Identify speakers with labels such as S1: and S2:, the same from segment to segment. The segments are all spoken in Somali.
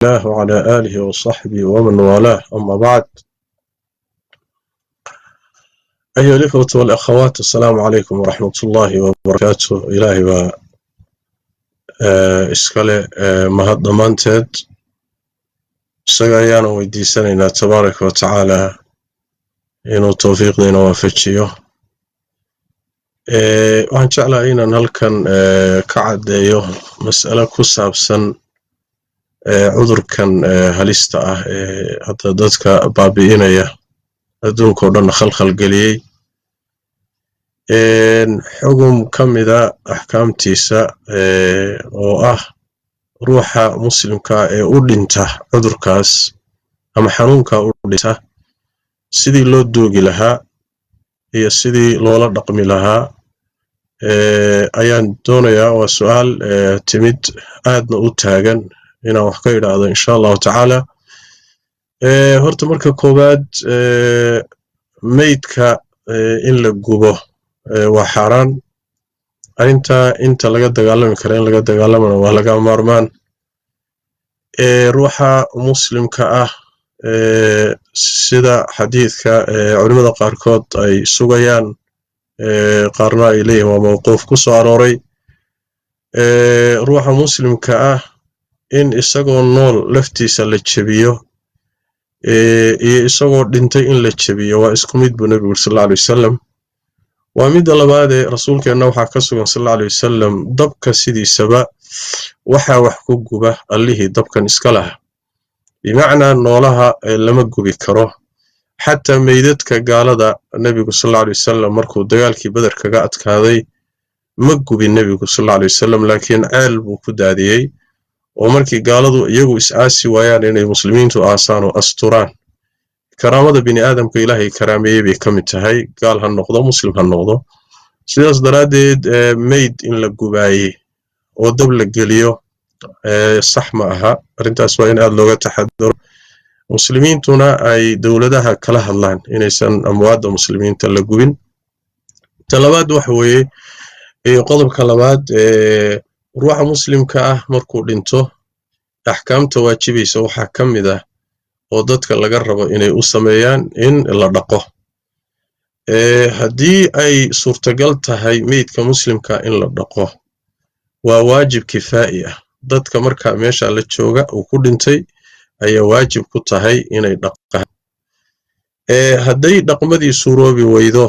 S1: الله وعلى آله وصحبه ومن والاه أما بعد. أيها الإخوة والأخوات، السلام عليكم ورحمة الله وبركاته. إلهي إسكالي مهد ضمانتد سيغيانا ويديسانينا تبارك وتعالى إنو توفيق دينا وفتشيه. waxaan jeclahay inaan halkan ka cadeeyo mas'alo ku saabsan cudurkan halista ah ee hadda dadka baabi'inaya adduunka oo dhan khalkhal geliyay xugum kamida ahkaamtiisa oo ah ruuxa muslimka ee u dhinta cudurkaas ama xanuunka u dhinta sidii loo doogi lahaa iyo sidii loola dhaqmi lahaa ayaan doonayaa. waa su'aal timid aadna u taagan inaan wax ka idhaahdo insha allahu tacaala. horta marka koowaad meydka in la gubo waa xaaraan. arrintaa inta laga dagaalami kara in laga dagaalamana waa laga maarmaan. ruuxa muslimka ah sida xadiidka culimada qaarkood ay sugayaan qaarna ay leeyihiin waa mawquuf ku soo arooray. ruuxa muslimka ah in isagoo nool laftiisa la jabiyo iyo isagoo dhintay in la jabiyo waa isku mid buu nabigu sallallahu alayhi wasallam. waa midda labaad ee rasuulkeenna waxaa ka sugan sallallahu alayhi wasallam dabka sidiisaba waxaa wax ku guba allihii dabkan iska laha, bimacnaa noolaha lama gubi karo. xataa meydadka gaalada nabigu sallallahu alayhi wasallam markuu dagaalkii badar kaga adkaaday ma gubin nabigu sallallahu alayhi wasallam, laakiin ceel buu ku daadiyey oo markii gaaladu iyagu is-aasi waayaan inay muslimiintu aasaan oo asturaan. karaamada bini aadamka ilaahay karaameeyey bay ka mid tahay, gaal ha noqdo muslim ha noqdo. sidaas daraaddeed meyd in la gubaayey oo dab la geliyo sax ma aha. arrintaas waa in aad looga taxadaro, muslimiintuna ay dowladaha kala hadlaan inaysan amwaadda muslimiinta la gubin. talabaad waxa weeye qodobka labaad ruuxa muslimka ah markuu dhinto axkaamta waajibaysa waxaa ka mid ah oo dadka laga rabo inay u sameeyaan in la dhaqo. haddii ay suurtagal tahay meydka muslimka in la dhaqo waa waajib kifaa'i ah. dadka marka meesha la jooga uu ku dhintay ayaa waajib ku tahay inay dhaqaan. hadday dhaqmadii suuroobi weydo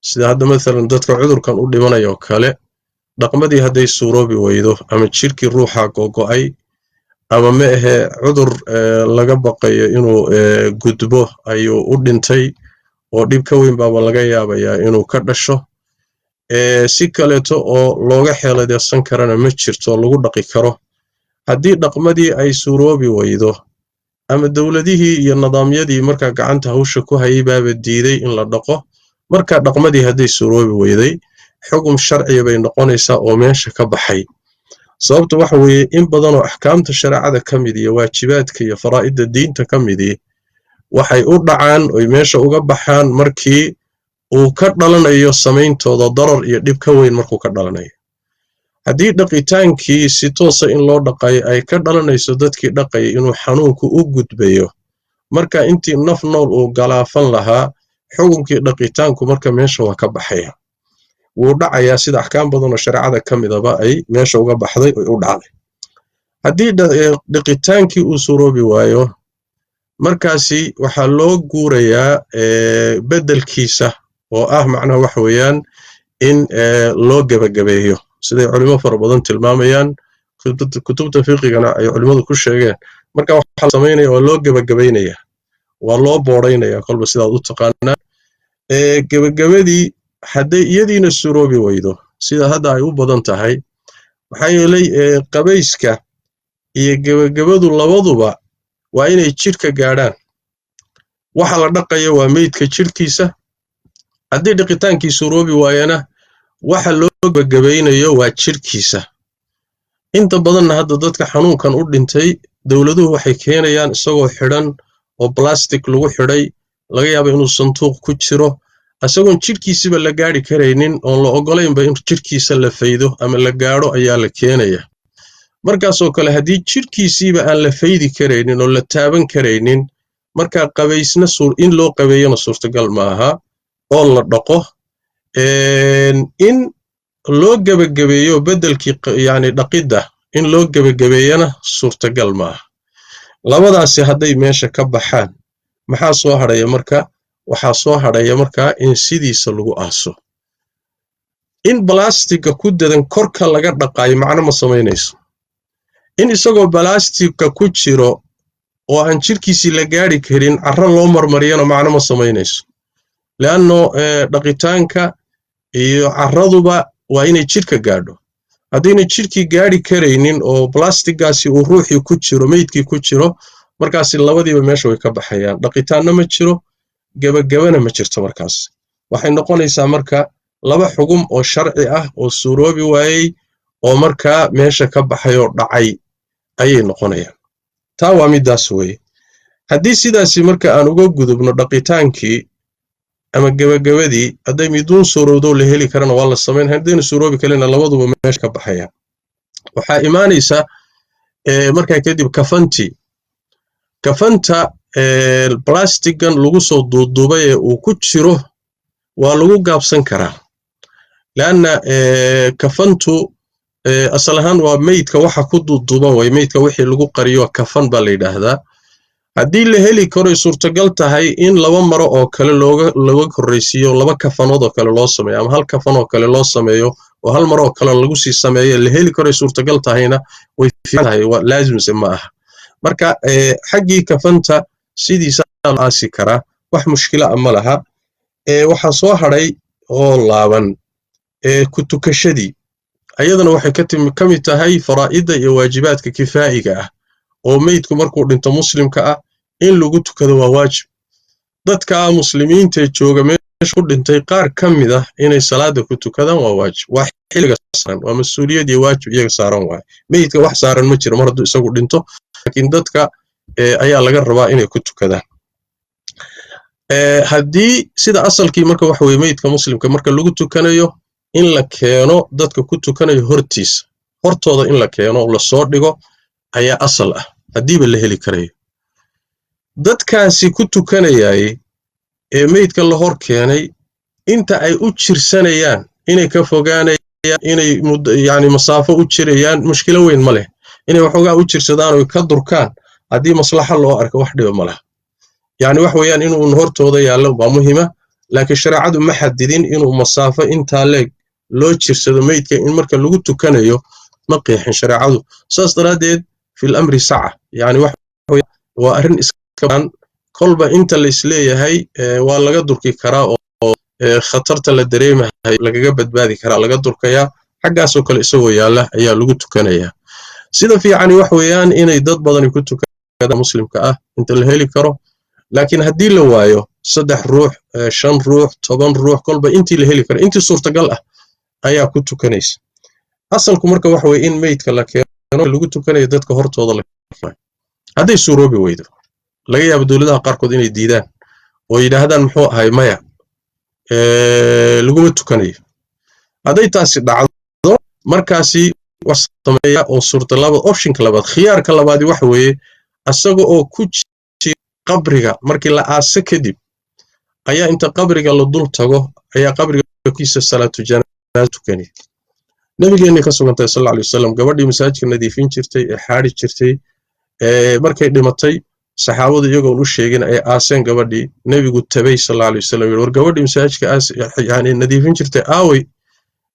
S1: sida hadda maalan dadka cudurkan u dhimanayo kale, dhaqmadii hadday suuroobi weydo ama jirkii ruuxa gogo'ay ama ma ahe cudur laga baqayo inuu gudbo ayuu u dhintay oo dhib ka weyn baaba laga yaabayaa inuu ka dhasho, si kaleeto oo looga xeeladeysan karana ma jirto lagu dhaqi karo. haddii dhaqmadii ay suuroobi weydo ama dowladihii iyo nidaamyadii markaa gacanta hawsha ku hayay baaba diiday in la dhaqo, markaa dhaqmadii hadday suuroobi weyday xugum sharciya bay noqonaysaa oo meesha ka baxay. sababta waxa weeye in badanoo axkaamta shareecada ka mid iyo waajibaadka iyo faraa'idda diinta ka midii waxay u dhacaan oy meesha uga baxaan markii uu ka dhalanayo samayntooda darar iyo dhib ka weyn markuu ka dhalanayo. haddii dhaqitaankii si toosa in loo dhaqayo ay ka dhalanayso dadkii dhaqaya inuu xanuunku u gudbayo, marka intii naf nool uu galaafan lahaa xukunkii dhaqitaanku marka meesha waa ka baxaya, wuu dhacayaa sida axkaam badanoo shareecada ka midaba ay meesha uga baxday oy u dhacday. haddii dhaqitaankii uu suroobi waayo markaasi waxaa loo guurayaa beddelkiisa oo ah macnaha waxa weeyaan in loo gebagabeeyo siday culimo fara badan tilmaamayaan, kutubta fiqigana ay culimadu ku sheegeen. marka waxaa samaynaya waa loo gebagabaynaya, waa loo boodaynaya kolba sidaad u taqaanaan. gebagabadii hadday iyadiina suroobi weydo sida hadda ay u badan tahay, maxaa yeelay qabayska iyo gebagabadu labaduba waa inay jidhka gaadhaan. waxa la dhaqaya waa meydka jidhkiisa. haddii dhaqitaankii suroobi waayana waxa loo gebagabaynayo waa jidhkiisa. inta badanna hadda dadka xanuunkan u dhintay dowladuhu waxay keenayaan isagoo xidhan oo plastic lagu xidhay, laga yaabo inuu sanduuq ku jiro, isagoon jidhkiisiba la gaari karaynin oon la ogolaynba in jidhkiisa la faydo ama la gaadho ayaa la keenaya. markaasoo kale haddii jirkiisiiba aan la faydi karaynin oo la taaban karaynin markaa qabaysna in loo qabeeyana suurtagal maaha oo la dhaqo in loo gabagabeeyo beddelkii yani dhaqidda in loo gabagabeeyana suurtagal maaha labadaasi hadday meesha ka baxaan maxaa soo hadhaya marka waxaa soo hadhaya markaa in sidiisa lagu aaso in balaastigga ku dadan korka laga dhaqaayo macno ma samaynayso in isagoo balaastigga ku jiro oo aan jirkiisii la gaari karin carro loo marmariyana macno ma samaynayso leanno dhaqitaanka iyo carraduba waa inay jirka gaadho haddayna jirkii gaari karaynin oo blastiggaasi uu ruuxii ku jiro meydkii ku jiro markaasi labadiiba meesha way ka baxayaan dhaqitaanna ma jiro gabagabana ma jirto markaas waxay noqonaysaa marka laba xugum oo sharci ah oo suuroobi waayey oo markaa meesha ka baxay oo dhacay ayay noqonayaan taa waa midaas weeye haddii sidaasi marka aan uga gudubno dhaqitaankii ama gabagabadii hadday miduun suurowdo la heli karana waa la samayn haddayna suuroobi kalena labaduba meesha ka baxayaan waxaa imaanaysa markaa kadib kafanta blastiggan lagu soo duuduubay ee uu ku jiro waa lagu gaabsan karaa leanna kafantu asal ahaan waa meydka waxa ku duuduuban way meydka wixii lagu qariyo kafan baa la yidhaahdaa haddii la heli karo suurtagal tahay in laba maro oo kale looga korraysiiyo laba kafanood oo kale loo sameeyo ama hal kafan oo kale loo sameeyo oo hal maro oo kale lagu sii sameeyo la heli karo suurtagal tahayna way fiican tahay waa laazimse ma aha marka xaggii kafanta sidiisa loo aasi karaa wax mushkila ma laha waxaa soo hadhay oo laaban ku tukashadii ayadana waxay ka mid tahay faraa'idda iyo waajibaadka kifaa'iga ah oo meydku markuu dhinto muslimka ah in lagu tukado waa waajib dadka muslimiinta jooga meesha ku dhintay qaar ka mid ah inay salaada ku tukadaan waa waajib waa xilliga saaran waa mas'uuliyad iyo waajib iyaga saaran waay meydka wax saaran ma jiro mar hadduu isagu dhinto laakiin dadka ayaa laga rabaa inay ku tukadaan haddii sida asalkii marka waxa weeye meydka muslimka marka lagu tukanayo in la keeno dadka ku tukanayo hortooda in la keeno la soo dhigo ayaa asal ah haddiiba la heli karayo dadkaasi ku tukanayay ee meydka la hor keenay inta ay u jirsanayaan inay ka fogaanayaan inay yani masaafo u jirayaan mushkilo weyn ma leh inay waxoogaa u jirsadaan oo ka durkaan haddii maslaxa loo arko wax dhiba ma laha yani wax weeyaan inuu hortooda yaallo waa muhiima laakiin shareecadu ma xadidin inuu masaafo intaa leeg loo jirsado meydka in marka lagu tukanayo ma qeexin shareecadu saas daraaddeed fil amri saca yani waa arrin iska kolba inta la isleeyahay waa laga durki karaa oo khatarta la dareemahay lagaga badbaadi karaa laga durkayaa xaggaasoo kale isagoo yaalla ayaa lagu tukanayaa sida fiicani wax weeyaan inay dad badani ku tukadaan muslimka ah inta la heli karo laakiin haddii la waayo 3 ruux 5 ruux 10 ruux kolba intii la heli karo intii suurtagal ah ayaa ku tukanaysa asalku marka wax weeye in meydka la keeno lagu tukanayo dadka hortooda la keeno hadday suuroobi weydo laga yaabo dawladaha qaarkood inay diidaan oo yidhaahdaan muxuu ahay maya laguma tukanayo hadday taasi dhacdo markaasi wax sameeya oo suurtalaba optionka labaad khiyaarka labaadi wax weeye asaga oo ku jira qabriga markii la aaso kadib ayaa inta qabriga la dul tago ayaa qabriga kiisa salaatu janaaza tukanay nabigeena ka sugantay sallallahu alayhi wasallam gabadhii masaajidka nadiifin jirtay ee xaari jirtay markay dhimatay saxaabadu iyagoo u sheegin ay aaseen gabadhii nabigu tabay sallallahu alayhi wasallam war gabadhii masaajidka yani nadiifin jirtay aaway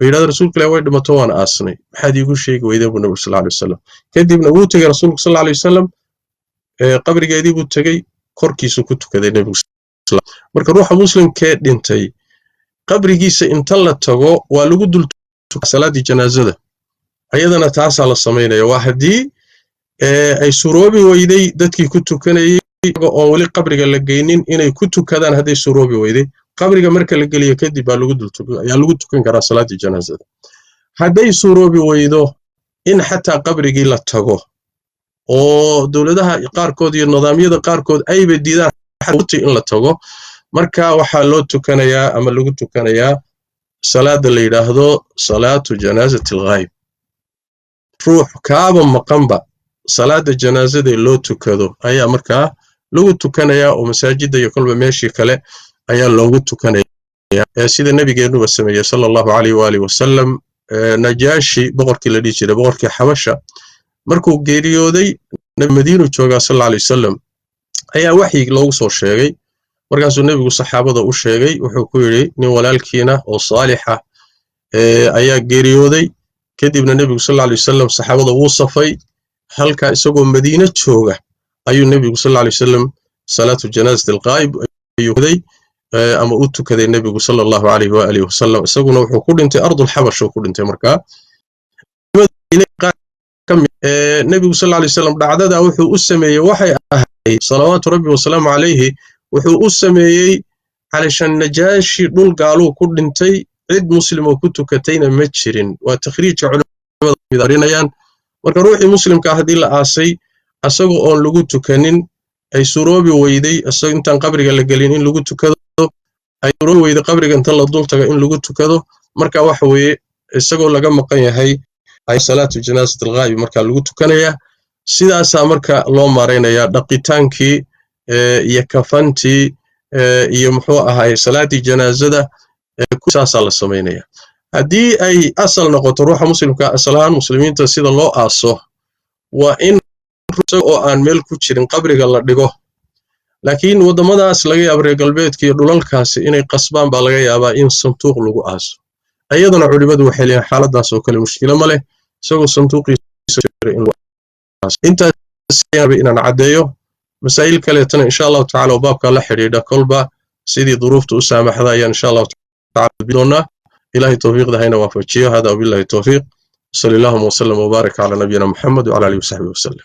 S1: bayraad rasuulka ilaahay way dhimato waan aasnay maxaad iigu sheegi weyday buu nabiga sallallahu alayhi wasallam kadibna wuu tagay rasuulku sallallahu alayhi wasallam qabrigeedii buu tagay korkiisu ku tukaday nabigu marka ruuxa muslimkee dhintay qabrigiisa inta la tago waa lagu dul salaadii janaazada ayadana taasaa la samaynaya waa haddii ay suroobi weyday dadkii ku tukanayay oo wali qabriga la geynin inay ku tukadaan hadday suroobi weyday qabriga marka la geliyo kadib baa lagu tukan karaa salaadii janaazada hadday suroobi weydo in xataa qabrigii la tago oo dawladaha qaarkood iyo nidaamyada qaarkood ayba diidaan in la tago marka waxaa loo tukanayaa ama lagu tukanayaa salaada la yidhaahdo salaatu janaazati alghaayb ruux kaaba maqanba salaada janaasada loo tukado ayaa markaa lagu tukanayaa oo masaajida iyo kolba meeshii kale ayaa loogu tukanayaa sida nabigeennu sameeyay sallallahu alayhi wa alihi wasallam najaashi boqorkii la dhijray boqorkii xabasha markuu geeriyooday nabi madiinu joogaa sallallahu alayhi wasallam ayaa waxyi loogu soo sheegay markaasuu nabigu saxaabada u sheegay wuxuu ku yiri nin walaalkiina oo saalix ah ayaa geeriyooday kadibna nabigu sallallahu alayhi wasallam saxaabada wuu safay halka isagoo madiina jooga ayuu nabigu sallallahu alayhi wasallam salaatu janaazat al-ghaib ayuuday ama u tukaday nabigu sallallahu alayhi wa alihi wasallam isaguna wuxuu ku dhintay ardul xabash ku dhintay markaa nabigu sallallahu alayhi wasallam dhacdada wuxuu u sameeyay waxay ahayd salawaatu rabbi wa salaamu alayhi wuxuu u sameeyay علشان najaashi dhul gaaluu ku dhintay cid muslim oo ku tukatayna ma jirin waa takhriij culimada midarinayaan marka ruuxii muslimka hadii la aasay asagoo oon lagu tukanin ay suroobi weyday asagoo intaan qabriga la galin in lagu tukado ay suroobi weyday qabriga inta la dul tago in lagu tukado marka waxa weeye isagoo laga maqan yahay ay salaatu janaazat al-ghaib marka lagu tukanaya sidaas marka loo mareynaya dhaqitaankii iyo kafantii iyo muxuu ahaay salaadii janaazada ku saasa la sameeynaya hadii ay asal noqoto ruuxa muslimka asalaan muslimiinta sida loo aaso waa in oo aan meel ku jirin qabriga la dhigo laakiin wadamadaas laga yaabo reer galbeedka iyo dhulalkaasi inay qasbaan baa laga yaabaa in sanduuq lagu aaso ayadana culimadu waxay leeyihiin xaaladaas oo kale mushkilo ma leh isagoo sanduuqiisa in loo aaso intaas inaan cadeeyo مسائل كليتنا إن شاء الله تعالى وبابك الله حريدا كلبا سيدي ظروف تسامح هذا إن شاء الله تعالى بدونا إلهي توفيق ده هنا وافجيه هذا وبالله التوفيق صلى الله وسلم وبارك على نبينا محمد وعلى آله وصحبه وسلم